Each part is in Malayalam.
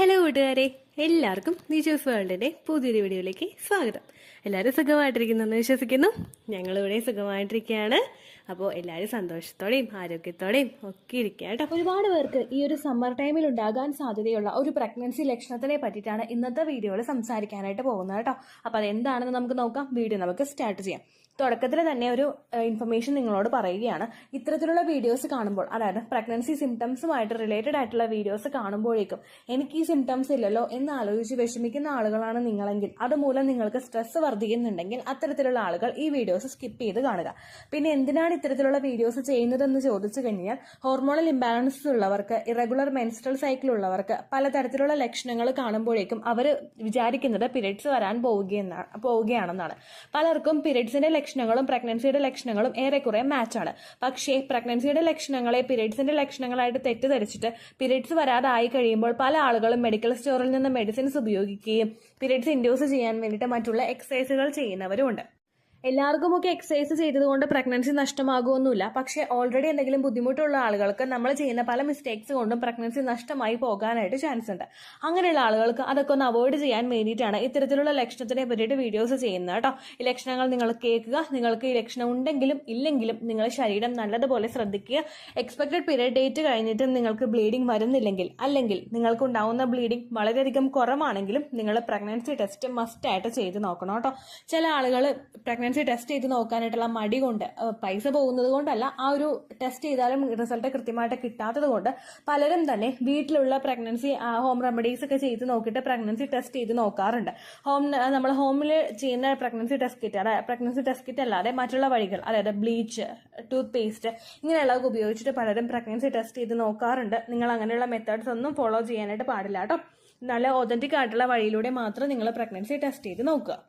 ഹലോ കൂട്ടുകാരെ, എല്ലാവർക്കും നിജോസ് വേൾഡിന്റെ പുതിയൊരു വീഡിയോയിലേക്ക് സ്വാഗതം. എല്ലാവരും സുഖമായിട്ടിരിക്കുന്നെന്ന് വിശ്വസിക്കുന്നു. ഞങ്ങളിവിടെ സുഖമായിട്ടിരിക്കുകയാണ്. അപ്പോൾ എല്ലാവരും സന്തോഷത്തോടെയും ആരോഗ്യത്തോടെയും ഒക്കെ ഇരിക്കുക കേട്ടോ. ഒരുപാട് പേർക്ക് ഈ ഒരു സമ്മർ ടൈമിൽ ഉണ്ടാകാൻ സാധ്യതയുള്ള ഒരു പ്രഗ്നൻസി ലക്ഷണത്തിനെ പറ്റിയിട്ടാണ് ഇന്നത്തെ വീഡിയോയിൽ സംസാരിക്കാനായിട്ട് പോകുന്നത് കേട്ടോ. അപ്പോൾ അതെന്താണെന്ന് നമുക്ക് നോക്കാം. വീഡിയോ നമുക്ക് സ്റ്റാർട്ട് ചെയ്യാം. തുടക്കത്തിൽ തന്നെ ഒരു ഇൻഫർമേഷൻ നിങ്ങളോട് പറയുകയാണ്. ഇത്തരത്തിലുള്ള വീഡിയോസ് കാണുമ്പോൾ, അതായത് പ്രഗ്നൻസി സിംറ്റംസുമായിട്ട് റിലേറ്റഡ് ആയിട്ടുള്ള വീഡിയോസ് കാണുമ്പോഴേക്കും എനിക്ക് ഈ സിംറ്റംസ് ഇല്ലല്ലോ എന്ന് ആലോചിച്ച് വിഷമിക്കുന്ന ആളുകളാണ് നിങ്ങളെങ്കിൽ, അതുമൂലം നിങ്ങൾക്ക് സ്ട്രെസ് വർദ്ധിക്കുന്നുണ്ടെങ്കിൽ അത്തരത്തിലുള്ള ആളുകൾ ഈ വീഡിയോസ് സ്കിപ്പ് ചെയ്ത് കാണുക. പിന്നെ എന്തിനാണ് ഇത്തരത്തിലുള്ള വീഡിയോസ് ചെയ്യുന്നതെന്ന് ചോദിച്ചു കഴിഞ്ഞാൽ, ഹോർമോണൽ ഇംബാലൻസ് ഉള്ളവർക്ക്, ഇറഗുലർ മെൻസ്ട്രൽ സൈക്കിൾ ഉള്ളവർക്ക് പലതരത്തിലുള്ള ലക്ഷണങ്ങൾ കാണുമ്പോഴേക്കും അവർ വിചാരിക്കുന്നത് പീരിയഡ്സ് വരാൻ പോവുകയാണെന്നാണ്. പലർക്കും പീരിയഡ്സിന്റെ ലക്ഷണങ്ങളും പ്രഗ്നൻസിയുടെ ലക്ഷണങ്ങളും ഏറെക്കുറെ മാച്ചാണ്. പക്ഷേ പ്രഗ്നൻസിയുടെ ലക്ഷണങ്ങളെ പീരിയഡ്സിന്റെ ലക്ഷണങ്ങളായിട്ട് തെറ്റിദ്ധരിച്ചിട്ട് പീരിയഡ്സ് വരാതായി കഴിയുമ്പോൾ പല ആളുകളും മെഡിക്കൽ സ്റ്റോറിൽ നിന്ന് മെഡിസിൻസ് ഉപയോഗിക്കുകയും പീരിയഡ്സ് ഇൻഡ്യൂസ് ചെയ്യാൻ വേണ്ടിയിട്ട് മറ്റുള്ള എക്സസൈസുകൾ ചെയ്യുന്നവരുമുണ്ട്. എല്ലാവർക്കുമൊക്കെ എക്സസൈസ് ചെയ്തതുകൊണ്ട് പ്രഗ്നൻസി നഷ്ടമാകുമൊന്നുമില്ല. പക്ഷേ ഓൾറെഡി എന്തെങ്കിലും ബുദ്ധിമുട്ടുള്ള ആളുകൾക്ക് നമ്മൾ ചെയ്യുന്ന പല മിസ്റ്റേക്സ് കൊണ്ടും പ്രഗ്നൻസി നഷ്ടമായി പോകാനായിട്ട് ചാൻസ് ഉണ്ട്. അങ്ങനെയുള്ള ആളുകൾക്ക് അതൊക്കെ ഒന്ന് അവോയ്ഡ് ചെയ്യാൻ വേണ്ടിയിട്ടാണ് ഇത്തരത്തിലുള്ള ലക്ഷണത്തിനെ പറ്റിയിട്ട് വീഡിയോസ് ചെയ്യുന്നത് കേട്ടോ. ഈ ലക്ഷണങ്ങൾ നിങ്ങൾ കേൾക്കുക. നിങ്ങൾക്ക് ഈ ലക്ഷണം ഉണ്ടെങ്കിലും ഇല്ലെങ്കിലും നിങ്ങൾ ശരീരം നല്ലതുപോലെ ശ്രദ്ധിക്കുക. എക്സ്പെക്ടഡ് പീരിയഡ് ഡേറ്റ് കഴിഞ്ഞിട്ട് നിങ്ങൾക്ക് ബ്ലീഡിംഗ് വരുന്നില്ലെങ്കിൽ, അല്ലെങ്കിൽ നിങ്ങൾക്ക് ഉണ്ടാവുന്ന ബ്ലീഡിംഗ് വളരെയധികം കുറവാണെങ്കിലും നിങ്ങൾ പ്രഗ്നൻസി ടെസ്റ്റ് മസ്റ്റ് ആയിട്ട് ചെയ്ത് നോക്കണം കേട്ടോ. ചില ആളുകൾ പ്രഗ്നൻസി ടെസ്റ്റ് ചെയ്ത് നോക്കാനായിട്ടുള്ള മടി കൊണ്ട്, പൈസ പോകുന്നത് കൊണ്ടല്ല, ആ ഒരു ടെസ്റ്റ് ചെയ്താലും റിസൾട്ട് കൃത്യമായിട്ട് കിട്ടാത്തത് കൊണ്ട് പലരും തന്നെ വീട്ടിലുള്ള പ്രഗ്നൻസി ഹോം റെമഡീസ് ഒക്കെ ചെയ്ത് നോക്കിയിട്ട് പ്രഗ്നൻസി ടെസ്റ്റ് ചെയ്ത് നോക്കാറുണ്ട്. നമ്മൾ ഹോമിൽ ചെയ്യുന്ന പ്രഗ്നൻസി ടെസ്റ്റ് കിറ്റ് അല്ലാതെ മറ്റുള്ള വഴികൾ, അതായത് ബ്ലീച്ച്, ടൂത്ത് പേസ്റ്റ് ഇങ്ങനെയുള്ളതൊക്കെ ഉപയോഗിച്ചിട്ട് പലരും പ്രഗ്നൻസി ടെസ്റ്റ് ചെയ്ത് നോക്കാറുണ്ട്. നിങ്ങൾ അങ്ങനെയുള്ള മെത്തേഡ്സ് ഒന്നും ഫോളോ ചെയ്യാനായിട്ട് പാടില്ല കേട്ടോ. നല്ല ഒതന്റിക് ആയിട്ടുള്ള വഴിയിലൂടെ മാത്രം നിങ്ങൾ പ്രഗ്നൻസി ടെസ്റ്റ് ചെയ്ത് നോക്കുക.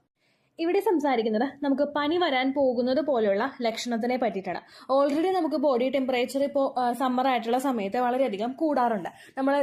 ഇവിടെ സംസാരിക്കുന്നത് നമുക്ക് പനി വരാൻ പോകുന്നത് പോലെയുള്ള ലക്ഷണത്തിനെ പറ്റിയിട്ടാണ്. ഓൾറെഡി നമുക്ക് ബോഡി ടെമ്പറേച്ചർ ഇപ്പോൾ സമ്മർ ആയിട്ടുള്ള സമയത്ത് വളരെയധികം കൂടാറുണ്ട്. നമ്മൾ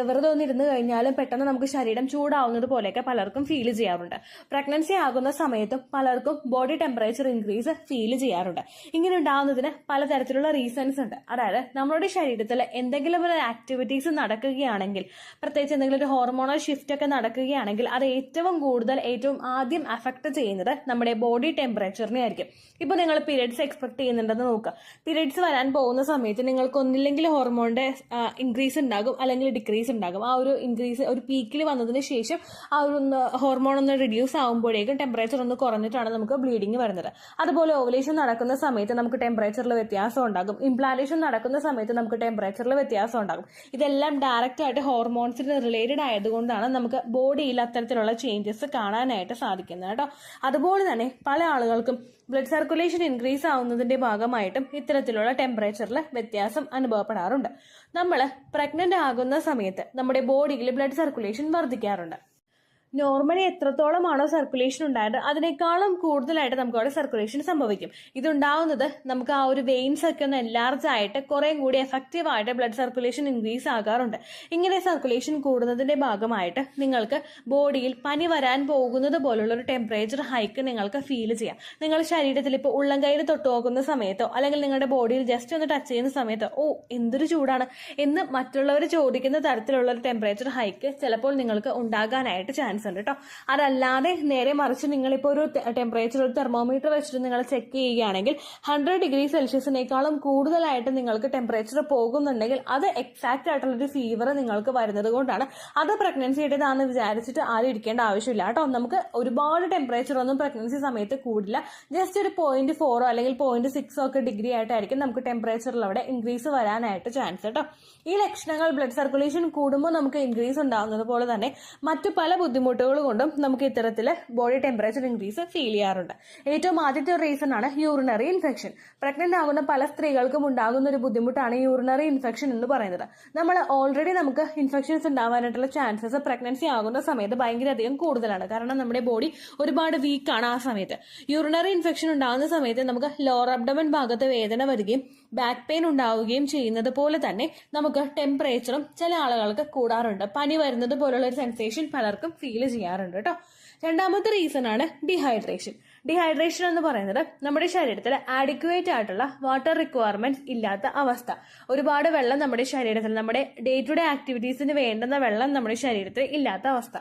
വെറുതെ ഒന്നിരുന്ന് കഴിഞ്ഞാലും പെട്ടെന്ന് നമുക്ക് ശരീരം ചൂടാവുന്നത് പോലെയൊക്കെ പലർക്കും ഫീൽ ചെയ്യാറുണ്ട്. പ്രഗ്നൻസി ആകുന്ന സമയത്തും പലർക്കും ബോഡി ടെമ്പറേച്ചർ ഇൻക്രീസ് ഫീൽ ചെയ്യാറുണ്ട്. ഇങ്ങനെ ഉണ്ടാകുന്നതിന് പലതരത്തിലുള്ള റീസൺസ് ഉണ്ട്. അതായത് നമ്മുടെ ശരീരത്തിൽ എന്തെങ്കിലും ഒരു ആക്ടിവിറ്റീസ് നടക്കുകയാണെങ്കിൽ, പ്രത്യേകിച്ച് എന്തെങ്കിലും ഒരു ഹോർമോണൽ ഷിഫ്റ്റ് ഒക്കെ നടക്കുകയാണെങ്കിൽ അത് ഏറ്റവും ആദ്യം അഫക്ട് ചെയ്യുന്നത് നമ്മുടെ ബോഡി ടെമ്പറേച്ചറിനെ ആയിരിക്കും. ഇപ്പൊ നിങ്ങൾ പീരിയഡ്സ് എക്സ്പെക്ട് ചെയ്യുന്നുണ്ടെന്ന് നോക്കുക. പീരിയഡ്സ് വരാൻ പോകുന്ന സമയത്ത് നിങ്ങൾക്ക് ഒന്നില്ലെങ്കിൽ ഹോർമോണിന്റെ ഇൻക്രീസ് ഉണ്ടാകും, അല്ലെങ്കിൽ ഡിക്രീസ് ഉണ്ടാകും. ആ ഒരു ഇൻക്രീസ് ഒരു പീക്കിൽ വന്നതിന് ശേഷം ആ ഒരു ഹോർമോൺ ഒന്ന് റിഡ്യൂസ് ആകുമ്പോഴേക്കും ടെമ്പറേച്ചർ ഒന്ന് കുറഞ്ഞിട്ടാണ് നമുക്ക് ബ്ലീഡിങ് വരുന്നത്. അതുപോലെ ഓവുലേഷൻ നടക്കുന്ന സമയത്ത് നമുക്ക് ടെമ്പറേച്ചറിൽ വ്യത്യാസം ഉണ്ടാകും. ഇംപ്ലാന്റേഷൻ നടക്കുന്ന സമയത്ത് നമുക്ക് ടെമ്പറേച്ചറിൽ വ്യത്യാസം ഉണ്ടാകും. ഇതെല്ലാം ഡയറക്റ്റ് ആയിട്ട് ഹോർമോൺസിന് റിലേറ്റഡ് ആയതുകൊണ്ടാണ് നമുക്ക് ബോഡിയിൽ അത്തരത്തിലുള്ള ചേഞ്ചസ് കാണാനായിട്ട് സാധിക്കുന്നത് കേട്ടോ. അതുപോലെ തന്നെ പല ആളുകൾക്കും ബ്ലഡ് സർക്കുലേഷൻ ഇൻക്രീസ് ആവുന്നതിന്റെ ഭാഗമായിട്ടും ഇത്തരത്തിലുള്ള ടെമ്പറേച്ചറിൽ വ്യത്യാസം അനുഭവപ്പെടാറുണ്ട്. നമ്മൾ പ്രഗ്നന്റ് ആകുന്ന സമയത്ത് നമ്മുടെ ബോഡിയിൽ ബ്ലഡ് സർക്കുലേഷൻ വർദ്ധിക്കാറുണ്ട്. നോർമലി എത്രത്തോളമാണോ സർക്കുലേഷൻ ഉണ്ടായത് അതിനേക്കാളും കൂടുതലായിട്ട് നമുക്ക് അവിടെ സർക്കുലേഷൻ സംഭവിക്കും. ഇതുണ്ടാവുന്നത് നമുക്ക് ആ ഒരു വെയിൻസ് ഒക്കെ ഒന്ന് എൻലാർജ് ആയിട്ട് കുറേ കൂടി എഫക്റ്റീവ് ആയിട്ട് ബ്ലഡ് സർക്കുലേഷൻ ഇൻക്രീസ് ആകാറുണ്ട്. ഇങ്ങനെ സർക്കുലേഷൻ കൂടുന്നതിന്റെ ഭാഗമായിട്ട് നിങ്ങൾക്ക് ബോഡിയിൽ പനി വരാൻ പോകുന്നത് പോലുള്ള ഒരു ടെമ്പറേച്ചർ ഹൈക്ക് നിങ്ങൾക്ക് ഫീൽ ചെയ്യാം. നിങ്ങൾ ശരീരത്തിൽ ഇപ്പോൾ ഉള്ളം കയ്യിൽ തൊട്ട് നോക്കുന്ന സമയത്തോ, അല്ലെങ്കിൽ നിങ്ങളുടെ ബോഡിയിൽ ജസ്റ്റ് ഒന്ന് ടച്ച് ചെയ്യുന്ന സമയത്തോ ഓ എന്തൊരു ചൂടാണ് എന്ന് മറ്റുള്ളവർ ചോദിക്കുന്ന തരത്തിലുള്ള ഒരു ടെമ്പറേച്ചർ ഹൈക്ക് ചിലപ്പോൾ നിങ്ങൾക്ക് ഉണ്ടാകാനായിട്ട് ചാൻസ് ഉണ്ട് കേട്ടോ. അതല്ലാതെ നേരെ മറിച്ച് നിങ്ങളിപ്പോൾ ഒരു ടെമ്പറേച്ചർ, ഒരു തെർമോമീറ്റർ വെച്ചിട്ട് നിങ്ങൾ ചെക്ക് ചെയ്യുകയാണെങ്കിൽ 100 ഡിഗ്രി സെൽഷ്യസിനേക്കാളും കൂടുതലായിട്ട് നിങ്ങൾക്ക് ടെമ്പറേച്ചർ പോകുന്നുണ്ടെങ്കിൽ അത് എക്സാക്റ്റ് ആയിട്ടുള്ളൊരു ഫീവർ നിങ്ങൾക്ക് വരുന്നത് കൊണ്ടാണ്. അത് പ്രഗ്നൻസിയുടേതാണെന്ന് വിചാരിച്ചിട്ട് ആരും ഇരിക്കേണ്ട ആവശ്യമില്ല കേട്ടോ. നമുക്ക് ഒരുപാട് ടെമ്പറേച്ചർ ഒന്നും പ്രഗ്നൻസി സമയത്ത് കൂടില്ല. ജസ്റ്റ് ഒരു 0.4 അല്ലെങ്കിൽ 0.6 ഒക്കെ ഡിഗ്രി ആയിട്ടായിരിക്കും നമുക്ക് ടെമ്പറേച്ചറിൽ അവിടെ ഇൻക്രീസ് വരാനായിട്ട് ചാൻസ് കേട്ടോ. ഈ ലക്ഷണങ്ങൾ ബ്ലഡ് സർക്കുലേഷൻ കൂടുമ്പോൾ നമുക്ക് ഇൻക്രീസ് ഉണ്ടാകുന്നത് പോലെ തന്നെ മറ്റു പല ബുദ്ധിമുട്ടുകൾ കൊണ്ടും നമുക്ക് ഇത്തരത്തിൽ ബോഡി ടെമ്പറേച്ചർ ഇൻക്രീസ് ഫീൽ ചെയ്യാറുണ്ട്. ഏറ്റവും ആദ്യത്തെ ഒരു റീസൺ ആണ് യൂറിനറി ഇൻഫെക്ഷൻ. പ്രഗ്നന്റ് ആകുന്ന പല സ്ത്രീകൾക്കും ഉണ്ടാകുന്ന ഒരു ബുദ്ധിമുട്ടാണ് യൂറിനറി ഇൻഫെക്ഷൻ എന്ന് പറയുന്നത്. നമുക്ക് ഇൻഫെക്ഷൻസ് ഉണ്ടാവാനായിട്ടുള്ള ചാൻസസ് പ്രഗ്നൻസി ആകുന്ന സമയത്ത് ഭയങ്കരധികം കൂടുതലാണ്. കാരണം നമ്മുടെ ബോഡി ഒരുപാട് വീക്കാണ് ആ സമയത്ത്. യൂറിനറി ഇൻഫെക്ഷൻ ഉണ്ടാകുന്ന സമയത്ത് നമുക്ക് ലോവർ അബ്ഡമൻ ഭാഗത്ത് വേദന വരികയും ബാക്ക് പെയിൻ ഉണ്ടാവുകയും ചെയ്യുന്നത് പോലെ തന്നെ നമുക്ക് ടെമ്പറേച്ചറും ചില ആളുകൾക്ക് കൂടാറുണ്ട്. പനി വരുന്നത് പോലുള്ള ഒരു സെൻസേഷൻ പലർക്കും ഫീൽ ചെയ്യാറുണ്ട് കേട്ടോ. രണ്ടാമത്തെ റീസൺ ആണ് ഡീഹൈഡ്രേഷൻ. ഡീഹൈഡ്രേഷൻ എന്ന് പറയുന്നത് നമ്മുടെ ശരീരത്തിൽ ആഡിക്വേറ്റ് ആയിട്ടുള്ള വാട്ടർ റിക്വയർമെന്റ്സ് ഇല്ലാത്ത അവസ്ഥ. ഒരുപാട് വെള്ളം നമ്മുടെ ശരീരത്തിൽ, നമ്മുടെ ഡേ ടു ഡേ ആക്ടിവിറ്റീസിന് വേണ്ടുന്ന വെള്ളം നമ്മുടെ ശരീരത്തിൽ ഇല്ലാത്ത അവസ്ഥ.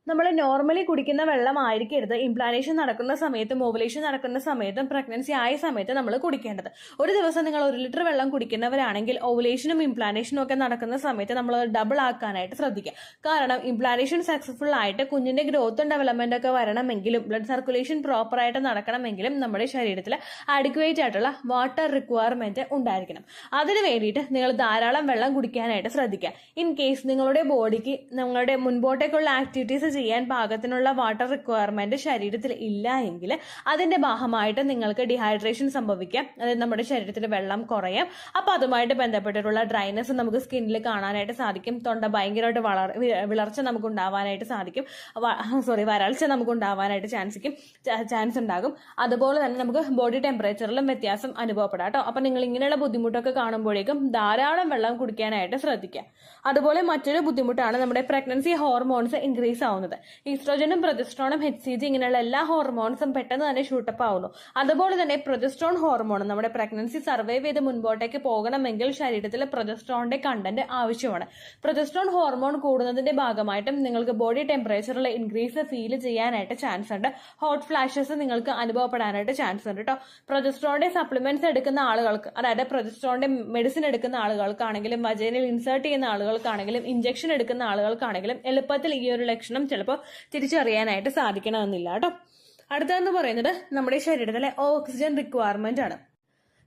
നമ്മൾ നോർമലി കുടിക്കുന്ന വെള്ളം ആയിരിക്കരുത് ഇംപ്ലാന്റേഷൻ നടക്കുന്ന സമയത്തും ഓവുലേഷൻ നടക്കുന്ന സമയത്തും പ്രഗ്നൻസി ആയ സമയത്ത് നമ്മൾ കുടിക്കേണ്ടത്. ഒരു ദിവസം നിങ്ങൾ 1 ലിറ്റർ വെള്ളം കുടിക്കുന്നവരാണെങ്കിൽ ഓവുലേഷനും ഇംപ്ലാന്റേഷനും ഒക്കെ നടക്കുന്ന സമയത്ത് നമ്മൾ ഡബിൾ ആക്കാനായിട്ട് ശ്രദ്ധിക്കുക. കാരണം ഇംപ്ലാന്റേഷൻ സക്സസ്ഫുൾ ആയിട്ട് കുഞ്ഞിന്റെ ഗ്രോത്തും ഡെവലപ്മെന്റ് ഒക്കെ വരണമെങ്കിലും ബ്ലഡ് സർക്കുലേഷൻ പ്രോപ്പർ ആയിട്ട് നടക്കണമെങ്കിലും നമ്മുടെ ശരീരത്തിൽ ആഡിക്വേറ്റ് ആയിട്ടുള്ള വാട്ടർ റിക്വയർമെന്റ് ഉണ്ടായിരിക്കണം. അതിന് വേണ്ടിയിട്ട് നിങ്ങൾ ധാരാളം വെള്ളം കുടിക്കാനായിട്ട് ശ്രദ്ധിക്കുക. ഇൻ കേസ് നിങ്ങളുടെ ബോഡിക്ക് നിങ്ങളുടെ മുൻപോട്ടേക്കുള്ള ആക്ടിവിറ്റീസ് ചെയ്യാൻ പാകത്തിനുള്ള വാട്ടർ റിക്വയർമെന്റ് ശരീരത്തിൽ ഇല്ല എങ്കിൽ അതിന്റെ ഭാഗമായിട്ട് നിങ്ങൾക്ക് ഡിഹൈഡ്രേഷൻ സംഭവിക്കാം. അതായത് നമ്മുടെ ശരീരത്തിൽ വെള്ളം കുറയാം. അപ്പൊ അതുമായിട്ട് ബന്ധപ്പെട്ടിട്ടുള്ള ഡ്രൈനെസ് നമുക്ക് സ്കിന്നിൽ കാണാനായിട്ട് സാധിക്കും. തൊണ്ട ഭയങ്കരമായിട്ട് വിളർച്ച നമുക്ക് ഉണ്ടാവാനായിട്ട് സാധിക്കും. വരൾച്ച നമുക്ക് ഉണ്ടാവാനായിട്ട് ചാൻസ് ഉണ്ടാകും. അതുപോലെ തന്നെ നമുക്ക് ബോഡി ടെമ്പറേച്ചറിലും വ്യത്യാസം അനുഭവപ്പെടാം കേട്ടോ. അപ്പൊ നിങ്ങൾ ഇങ്ങനെയുള്ള ബുദ്ധിമുട്ടൊക്കെ കാണുമ്പോഴേക്കും ധാരാളം വെള്ളം കുടിക്കാനായിട്ട് ശ്രദ്ധിക്കുക. അതുപോലെ മറ്റൊരു ബുദ്ധിമുട്ടാണ് നമ്മുടെ പ്രഗ്നൻസി ഹോർമോൺസ് ഇൻക്രീസ് ആവുന്നത്. ഈസ്ട്രോജനും പ്രൊജസ്ട്രോണും HCG ഇങ്ങനെയുള്ള എല്ലാ ഹോർമോൺസും പെട്ടെന്ന് തന്നെ ഷൂട്ടപ്പ് ആവുന്നു. അതുപോലെ തന്നെ പ്രൊജസ്ട്രോൺ ഹോർമോൺ നമ്മുടെ പ്രഗ്നൻസി സർവൈവ് ചെയ്ത് മുൻപോട്ടേക്ക് പോകണമെങ്കിൽ ശരീരത്തിൽ പ്രൊജസ്ട്രോണിന്റെ കണ്ടന്റ് ആവശ്യമാണ്. പ്രൊജസ്ട്രോൺ ഹോർമോൺ കൂടുന്നതിന്റെ ഭാഗമായിട്ടും നിങ്ങൾക്ക് ബോഡി ടെമ്പറേച്ചറിൽ ഇൻക്രീസ് ഫീൽ ചെയ്യാനായിട്ട് ചാൻസ് ഉണ്ട്. ഹോട്ട് ഫ്ലാഷസ് നിങ്ങൾക്ക് അനുഭവപ്പെടാനായിട്ട് ചാൻസ് ഉണ്ട് കേട്ടോ. പ്രൊജസ്ട്രോണിന്റെ സപ്ലിമെന്റ്സ് എടുക്കുന്ന ആളുകൾക്ക്, അതായത് പ്രൊജസ്ട്രോണിന്റെ മെഡിസിൻ എടുക്കുന്ന ആളുകൾക്കാണെങ്കിലും വജൈനയിൽ ഇൻസേർട്ട് ചെയ്യുന്ന ആളുകൾക്കാണെങ്കിലും ഇഞ്ചക്ഷൻ എടുക്കുന്ന ആളുകൾക്കാണെങ്കിലും എളുപ്പത്തിൽ ഈ ഒരു ലക്ഷണം ചിലപ്പോൾ തിരിച്ചറിയാനായിട്ട് സാധിക്കണമെന്നില്ല കേട്ടോ. അടുത്തതെന്ന് പറയുന്നത് നമ്മുടെ ശരീരത്തിലെ ഓക്സിജൻ റിക്വയർമെന്റ് ആണ്.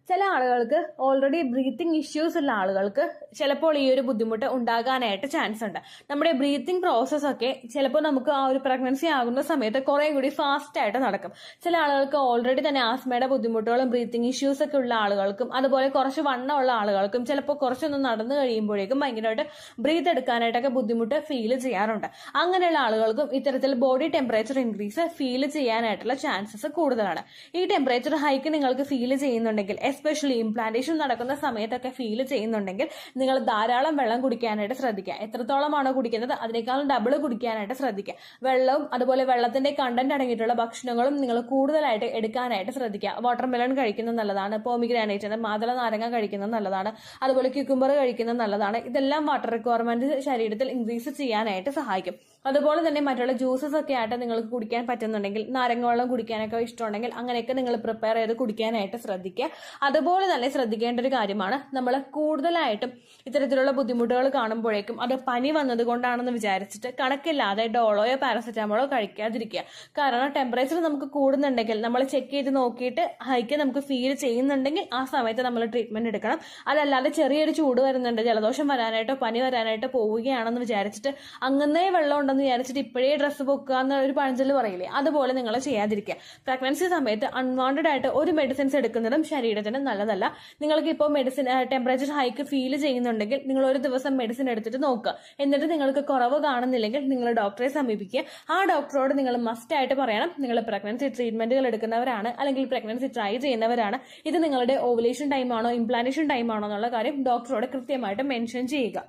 ചില ആളുകൾക്ക് ഓൾറെഡി ബ്രീത്തിങ് ഇഷ്യൂസ് ഉള്ള ആളുകൾക്ക് ചിലപ്പോൾ ഈ ഒരു ബുദ്ധിമുട്ട് ഉണ്ടാകാനായിട്ട് ചാൻസ് ഉണ്ട്. നമ്മുടെ ബ്രീത്തിങ് പ്രോസസ് ഒക്കെ ചിലപ്പോൾ നമുക്ക് ആ ഒരു പ്രഗ്നൻസി ആകുന്ന സമയത്ത് കുറെ കൂടി ഫാസ്റ്റ് ആയിട്ട് നടക്കും. ചില ആളുകൾക്ക് ഓൾറെഡി തന്നെ ആസ്മയുടെ ബുദ്ധിമുട്ടുകളും ബ്രീത്തിങ് ഇഷ്യൂസ് ഒക്കെ ഉള്ള ആളുകൾക്കും അതുപോലെ കുറച്ച് വണ്ണമുള്ള ആളുകൾക്കും ചിലപ്പോൾ കുറച്ചൊന്ന് നടന്നു കഴിയുമ്പോഴേക്കും ഭയങ്കരമായിട്ട് ബ്രീത്ത് എടുക്കാനായിട്ടൊക്കെ ബുദ്ധിമുട്ട് ഫീൽ ചെയ്യാറുണ്ട്. അങ്ങനെയുള്ള ആളുകൾക്കും ഇത്തരത്തിൽ ബോഡി ടെമ്പറേച്ചർ ഇൻക്രീസ് ഫീൽ ചെയ്യാനായിട്ടുള്ള ചാൻസസ് കൂടുതലാണ്. ഈ ടെമ്പറേച്ചർ ഹൈക്ക് നിങ്ങൾക്ക് ഫീൽ ചെയ്യുന്നുണ്ടെങ്കിൽ, എസ്പെഷ്യലി ഇംപ്ലാന്റേഷൻ നടക്കുന്ന സമയത്തൊക്കെ ഫീൽ ചെയ്യുന്നുണ്ടെങ്കിൽ നിങ്ങൾ ധാരാളം വെള്ളം കുടിക്കാനായിട്ട് ശ്രദ്ധിക്കുക. എത്രത്തോളമാണോ കുടിക്കുന്നത് അതിനേക്കാളും ഡബിൾ കുടിക്കാനായിട്ട് ശ്രദ്ധിക്കുക. വെള്ളവും അതുപോലെ വെള്ളത്തിന്റെ കണ്ടന്റ് അടങ്ങിയിട്ടുള്ള ഭക്ഷണങ്ങളും നിങ്ങൾ കൂടുതലായിട്ട് എടുക്കാനായിട്ട് ശ്രദ്ധിക്കുക. വാട്ടർമെലൺ കഴിക്കുന്നത് നല്ലതാണ്. പോമിഗ്രാനൈറ്റ്, മാതള നാരങ്ങ കഴിക്കുന്നത് നല്ലതാണ്. അതുപോലെ ക്യൂക്കുംബർ കഴിക്കുന്നത് നല്ലതാണ്. ഇതെല്ലാം വാട്ടർ റിക്വയർമെന്റ് ശരീരത്തിൽ ഇൻക്രീസ് ചെയ്യാനായിട്ട് സഹായിക്കും. അതുപോലെ തന്നെ മറ്റുള്ള ജ്യൂസസ് ഒക്കെ ആയിട്ട് നിങ്ങൾക്ക് കുടിക്കാൻ പറ്റുന്നുണ്ടെങ്കിൽ, നാരങ്ങ വെള്ളം കുടിക്കാനൊക്കെ ഇഷ്ടമുണ്ടെങ്കിൽ അങ്ങനെയൊക്കെ നിങ്ങൾ പ്രിപ്പയർ ചെയ്ത് കുടിക്കാനായിട്ട് ശ്രദ്ധിക്കുക. അതുപോലെ തന്നെ ശ്രദ്ധിക്കേണ്ട ഒരു കാര്യമാണ്, നമ്മൾ കൂടുതലായിട്ടും ഇത്തരത്തിലുള്ള ബുദ്ധിമുട്ടുകൾ കാണുമ്പോഴേക്കും അത് പനി വന്നത് കൊണ്ടാണെന്ന് വിചാരിച്ചിട്ട് കണക്കില്ലാതെ ഡോളോയോ പാരസെറ്റാമോളോ കഴിക്കാതിരിക്കുക. കാരണം ടെമ്പറേച്ചർ നമുക്ക് കൂടുന്നുണ്ടെങ്കിൽ നമ്മൾ ചെക്ക് ചെയ്ത് നോക്കിയിട്ട് ഹൈക്ക് നമുക്ക് ഫീൽ ചെയ്യുന്നുണ്ടെങ്കിൽ ആ സമയത്ത് നമ്മൾ ട്രീറ്റ്മെന്റ് എടുക്കണം. അതല്ലാതെ ചെറിയൊരു ചൂട് വരുന്നുണ്ട്, ജലദോഷം വരാനായിട്ടോ പനി വരാനായിട്ടോ പോവുകയാണെന്ന് വിചാരിച്ചിട്ട് അങ്ങനെ വെള്ളം ഉണ്ടെന്ന് വിചാരിച്ചിട്ട് ഇപ്പോഴേ ഡ്രസ്സ് പൊക്കുക എന്ന ഒരു പഴഞ്ചൊല്ല് പറയില്ലേ, അതുപോലെ നിങ്ങൾ ചെയ്യാതിരിക്കുക. പ്രഗ്നൻസി സമയത്ത് അൺവാണ്ടഡ് ആയിട്ട് ഒരു മെഡിസിൻസ് എടുക്കുന്നതും ശരീരത്തിന് നല്ലതല്ല. നിങ്ങൾക്ക് ഇപ്പോൾ മെഡിസിൻ ടെമ്പറേച്ചർ ഹൈക്ക് ഫീൽ ചെയ്യുന്നുണ്ടെങ്കിൽ നിങ്ങൾ ഒരു ദിവസം മെഡിസിൻ എടുത്തിട്ട് നോക്കുക. എന്നിട്ട് നിങ്ങൾക്ക് കുറവ് കാണുന്നില്ലെങ്കിൽ നിങ്ങൾ ഡോക്ടറെ സമീപിക്കുക. ആ ഡോക്ടറോട് നിങ്ങൾ മസ്റ്റ് ആയിട്ട് പറയണം നിങ്ങൾ പ്രഗ്നൻസി ട്രീറ്റ്മെന്റുകൾ എടുക്കുന്നവരാണ് അല്ലെങ്കിൽ പ്രഗ്നൻസി ട്രൈ ചെയ്യുന്നവരാണ്. ഇത് നിങ്ങളുടെ ഓവുലേഷൻ ടൈം ആണോ ഇംപ്ലാന്റേഷൻ ടൈം ആണോ എന്നുള്ള കാര്യം ഡോക്ടറോട് കൃത്യമായിട്ട് മെൻഷൻ ചെയ്യുക.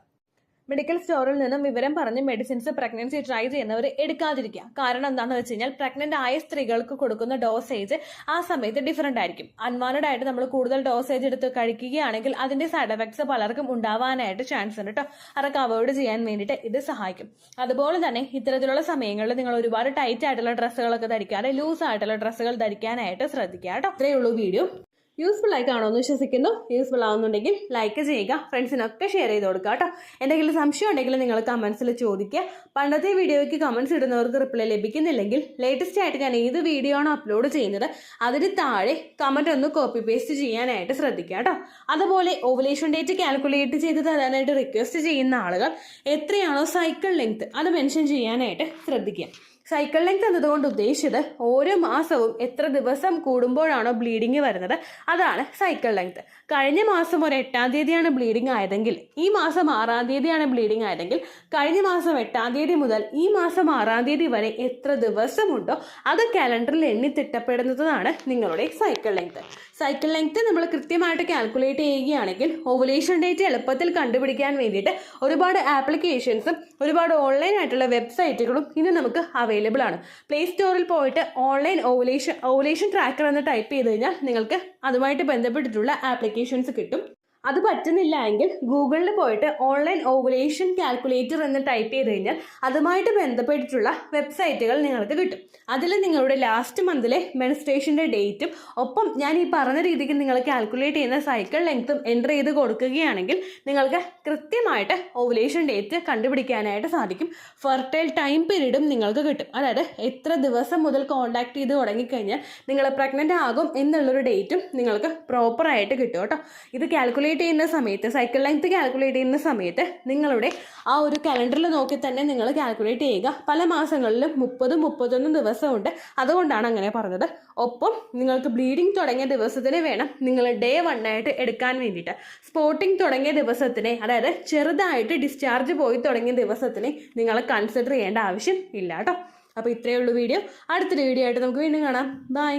മെഡിക്കൽ സ്റ്റോറിൽ നിന്നും വിവരം പറഞ്ഞ് മെഡിസിൻസ് പ്രഗ്നൻസി ട്രൈ ചെയ്യുന്നവർ എടുക്കാതിരിക്കുക. കാരണം എന്താണെന്ന് വെച്ച് കഴിഞ്ഞാൽ പ്രഗ്നന്റ് ആയ സ്ത്രീകൾക്ക് കൊടുക്കുന്ന ഡോസേജ് ആ സമയത്ത് ഡിഫറെന്റ് ആയിരിക്കും. അൺവാണ്ടഡ് ആയിട്ട് നമ്മൾ കൂടുതൽ ഡോസേജ് എടുത്ത് കഴിക്കുകയാണെങ്കിൽ അതിന്റെ സൈഡ് എഫക്ട്സ് പലർക്കും ഉണ്ടാവാനായിട്ട് ചാൻസ് ഉണ്ട് കേട്ടോ. അതൊക്കെ അവോയ്ഡ് ചെയ്യാൻ വേണ്ടിയിട്ട് ഇത് സഹായിക്കും. അതുപോലെ തന്നെ ഇത്തരത്തിലുള്ള സമയങ്ങളിൽ നിങ്ങൾ ഒരുപാട് ടൈറ്റ് ആയിട്ടുള്ള ഡ്രസ്സുകളൊക്കെ ധരിക്കാതെ ലൂസ് ആയിട്ടുള്ള ഡ്രസ്സുകൾ ധരിക്കാനായിട്ട് ശ്രദ്ധിക്കുക കേട്ടോ. ഇത്രയേ ഉള്ളൂ വീഡിയോ. യൂസ്ഫുൾ ആയി കാണുമെന്ന് വിശ്വസിക്കുന്നു. യൂസ്ഫുൾ ആവുന്നുണ്ടെങ്കിൽ ലൈക്ക് ചെയ്യുക, ഫ്രണ്ട്സിനൊക്കെ ഷെയർ ചെയ്ത് കൊടുക്കുക കേട്ടോ. എന്തെങ്കിലും സംശയം ഉണ്ടെങ്കിൽ നിങ്ങൾ കമന്റ്സിൽ ചോദിക്കുക. പണ്ടത്തെ വീഡിയോയ്ക്ക് കമന്റ്സ് ഇടുന്നവർക്ക് റിപ്ലൈ ലഭിക്കുന്നില്ലെങ്കിൽ ലേറ്റസ്റ്റ് ആയിട്ട് ഞാൻ ഏത് വീഡിയോ ആണോ അപ്ലോഡ് ചെയ്യുന്നത് അതിന് താഴെ കമന്റ് ഒന്ന് കോപ്പി പേസ്റ്റ് ചെയ്യാനായിട്ട് ശ്രദ്ധിക്കുക കേട്ടോ. അതുപോലെ ഓവുലേഷൻ ഡേറ്റ് കാൽക്കുലേറ്റ് ചെയ്ത് തരാനായിട്ട് റിക്വസ്റ്റ് ചെയ്യുന്ന ആളുകൾ എത്രയാണോ സൈക്കിൾ ലെങ്ത് അത് മെൻഷൻ ചെയ്യാനായിട്ട് ശ്രദ്ധിക്കുക. സൈക്കിൾ ലെങ്ത് എന്നതുകൊണ്ട് ഉദ്ദേശിച്ചത് ഓരോ മാസവും എത്ര ദിവസം കൂടുമ്പോഴാണോ ബ്ലീഡിങ് വരുന്നത് അതാണ് സൈക്കിൾ ലെങ്ത്. കഴിഞ്ഞ മാസം ഒരു 8-ാം തീയതിയാണ് ബ്ലീഡിങ് ആയതെങ്കിൽ ഈ മാസം 6-ാം തീയതിയാണ് ബ്ലീഡിങ് ആയതെങ്കിൽ കഴിഞ്ഞ മാസം 8-ാം തീയതി മുതൽ ഈ മാസം 6-ാം തീയതി വരെ എത്ര ദിവസമുണ്ടോ അത് കാലണ്ടറിൽ എണ്ണി തിട്ടപ്പെടുന്നതാണ് നിങ്ങളുടെ സൈക്കിൾ ലെങ്ത്. സൈക്കിൾ ലെങ്ത് നമ്മൾ കൃത്യമായിട്ട് കാൽക്കുലേറ്റ് ചെയ്യുകയാണെങ്കിൽ ഓവുലേഷൻ ഡേറ്റ് എളുപ്പത്തിൽ കണ്ടുപിടിക്കാൻ വേണ്ടിയിട്ട് ഒരുപാട് ആപ്ലിക്കേഷൻസും ഒരുപാട് ഓൺലൈൻ ആയിട്ടുള്ള വെബ്സൈറ്റുകളും ഇന്ന് നമുക്ക് അവൈലബിൾ അവൈലബിൾ ആണ്. പ്ലേ സ്റ്റോറിൽ പോയിട്ട് ഓൺലൈൻ ഓവുലേഷൻ ട്രാക്കർ എന്ന് ടൈപ്പ് ചെയ്ത് കഴിഞ്ഞാൽ നിങ്ങൾക്ക് അതുമായിട്ട് ബന്ധപ്പെട്ടിട്ടുള്ള ആപ്ലിക്കേഷൻസ് കിട്ടും. അത് പറ്റുന്നില്ല എങ്കിൽ ഗൂഗിളിൽ പോയിട്ട് ഓൺലൈൻ ഓവുലേഷൻ കാൽക്കുലേറ്റർ എന്ന് ടൈപ്പ് ചെയ്ത് കഴിഞ്ഞാൽ അതുമായിട്ട് ബന്ധപ്പെട്ടിട്ടുള്ള വെബ്സൈറ്റുകൾ നിങ്ങൾക്ക് കിട്ടും. അതിൽ നിങ്ങളുടെ ലാസ്റ്റ് മന്തിലെ മെൻസ്ട്രേഷൻ്റെ ഡേറ്റും ഒപ്പം ഞാൻ ഈ പറഞ്ഞ രീതിക്ക് നിങ്ങൾ കാൽക്കുലേറ്റ് ചെയ്യുന്ന സൈക്കിൾ ലെങ്ത്തും എൻ്റർ ചെയ്ത് കൊടുക്കുകയാണെങ്കിൽ നിങ്ങൾക്ക് കൃത്യമായിട്ട് ഓവുലേഷൻ ഡേറ്റ് കണ്ടുപിടിക്കാനായിട്ട് സാധിക്കും. ഫെർട്ടൈൽ ടൈം പീരീഡും നിങ്ങൾക്ക് കിട്ടും. അതായത് എത്ര ദിവസം മുതൽ കോൺടാക്ട് ചെയ്ത് തുടങ്ങിക്കഴിഞ്ഞാൽ നിങ്ങൾ പ്രഗ്നൻ്റ് ആകും എന്നുള്ളൊരു ഡേറ്റും നിങ്ങൾക്ക് പ്രോപ്പറായിട്ട് കിട്ടും കേട്ടോ. ഇത് കാൽക്കുലേറ്റ് ചെയ്യുന്ന സമയത്ത്, സൈക്കിൾ ലെങ്ത് കാൽക്കുലേറ്റ് ചെയ്യുന്ന സമയത്ത് നിങ്ങളുടെ ആ ഒരു കലണ്ടറിൽ നോക്കി തന്നെ നിങ്ങൾ കാൽക്കുലേറ്റ് ചെയ്യുക. പല മാസങ്ങളിലും 30-31 ദിവസമുണ്ട്. അതുകൊണ്ടാണ് അങ്ങനെ പറഞ്ഞത്. ഒപ്പം നിങ്ങൾക്ക് ബ്ലീഡിങ് തുടങ്ങിയ ദിവസത്തിന് വേണം നിങ്ങൾ ഡേ 1 ആയിട്ട് എടുക്കാൻ വേണ്ടിയിട്ട്. സ്പോട്ടിങ് തുടങ്ങിയ ദിവസത്തിനെ, അതായത് ചെറുതായിട്ട് ഡിസ്ചാർജ് പോയി തുടങ്ങിയ ദിവസത്തിനെ നിങ്ങൾ കൺസിഡർ ചെയ്യേണ്ട ആവശ്യം ഇല്ല കേട്ടോ. അപ്പോൾ ഇത്രയേ ഉള്ളൂ വീഡിയോ. അടുത്തൊരു വീഡിയോ ആയിട്ട് നമുക്ക് വീണ്ടും കാണാം. ബൈ.